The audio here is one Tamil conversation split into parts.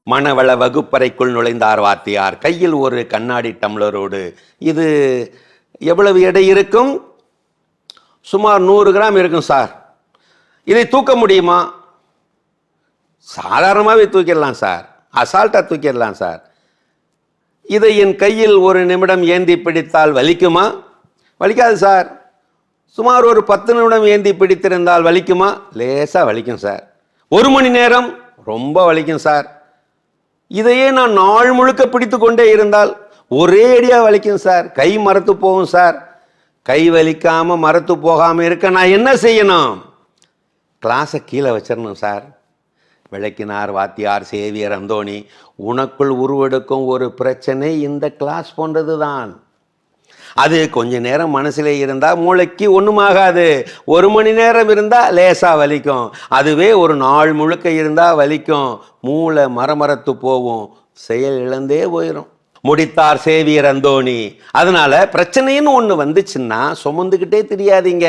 மணவள வகுப்பறைக்குள் நுழைந்தார் வாத்தியார். கையில் ஒரு கண்ணாடி டம்ளரோடு. இது எவ்வளவு எடை இருக்கும்? சுமார் 100 கிராம் இருக்கும் சார். இதை தூக்க முடியுமா? சாதாரணமாகவே தூக்கிடலாம் சார், அசால்ட்டாக தூக்கிடலாம் சார். இதை என் கையில் ஒரு நிமிடம் ஏந்தி பிடித்தால் வலிக்குமா? வலிக்காது சார். சுமார் ஒரு 10 நிமிடம் ஏந்தி பிடித்திருந்தால் வலிக்குமா? லேசாக வலிக்கும் சார். 1 மணி நேரம் ரொம்ப வலிக்கும் சார். இதையே நான் நாள் முழுக்க பிடித்து கொண்டே இருந்தால் ஒரே அடியாக வலிக்கும் சார். கை மரத்து போகும் சார். கை வலிக்காமல் மரத்து போகாமல் இருக்க நான் என்ன செய்யணும்? கிளாஸை கீழே வச்சிடணும் சார். விளக்கினார் வாத்தியார் சேவியர் அந்தோணி. உனக்குள் உருவெடுக்கும் ஒரு பிரச்சனை இந்த கிளாஸ் போன்றது தான். அது கொஞ்ச நேரம் மனசிலே இருந்தால் மூளைக்கு ஒன்றும் ஆகாது. 1 மணி நேரம் இருந்தால் லேசாக வலிக்கும். அதுவே ஒரு நாள் முழுக்க இருந்தால் வலிக்கும். மூளை மரமரத்து போகும், செயல் இழந்தே போயிடும். முடித்தார் சேவியர் அந்தோணி. அதனால பிரச்சனைன்னு ஒன்று வந்துச்சுன்னா சுமந்துக்கிட்டே தெரியாதீங்க.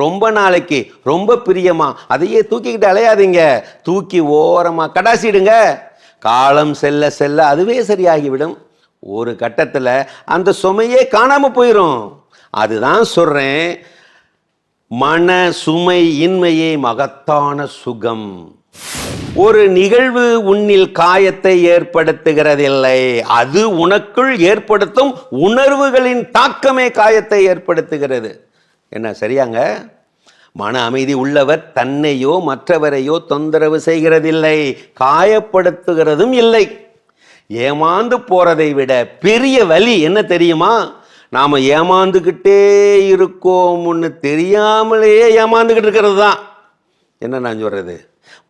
ரொம்ப நாளைக்கு ரொம்ப பிரியமா அதையே தூக்கிக்கிட்டு அலையாதீங்க. தூக்கி ஓரமாக கடாசிடுங்க. காலம் செல்ல செல்ல அதுவே சரியாகிவிடும். ஒரு கட்டத்தில் அந்த சுமையே காணாமல் போயிடும். அதுதான் சொல்றேன், மன சுமை இன்மையே மகத்தான சுகம். ஒரு நிகழ்வு உன்னில் காயத்தை ஏற்படுத்துகிறதில்லை, அது உனக்குள் ஏற்படுத்தும் உணர்வுகளின் தாக்கமே காயத்தை ஏற்படுத்துகிறது. என்ன சரியாங்க? மன அமைதி உள்ளவர் தன்னையோ மற்றவரையோ தொந்தரவு செய்கிறதில்லை, காயப்படுத்துகிறதும் இல்லை. ஏமாந்து போறதை விட பெரிய வலி என்ன தெரியுமா? நாம ஏமாந்துக்கிட்டே இருக்கோம்னு தெரியாமலேயே ஏமாந்துக்கிட்டு இருக்கிறது தான். என்ன நான் சொல்றது?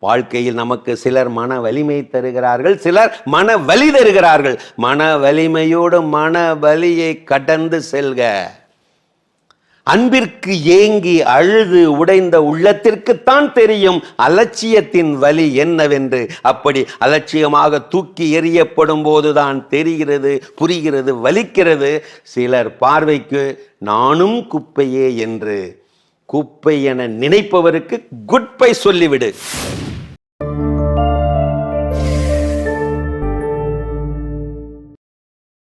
வாழ்க்கையில் நமக்கு சிலர் மன வலிமை தருகிறார்கள், சிலர் மன வலி தருகிறார்கள். மன வலிமையோடு மன வலியை கடந்து செல்க. அன்பிற்கு ஏங்கி அழுது உடைந்த உள்ளத்திற்குத்தான் தெரியும் அலட்சியத்தின் வலி என்னவென்று. அப்படி அலட்சியமாக தூக்கி எறியப்படும் போதுதான் தெரிகிறது, புரிகிறது, வலிக்கிறது. சிலர் பார்வைக்கு நானும் குப்பையே என்று குப்பை என நினைப்பவருக்கு குட் பை சொல்லிவிடு.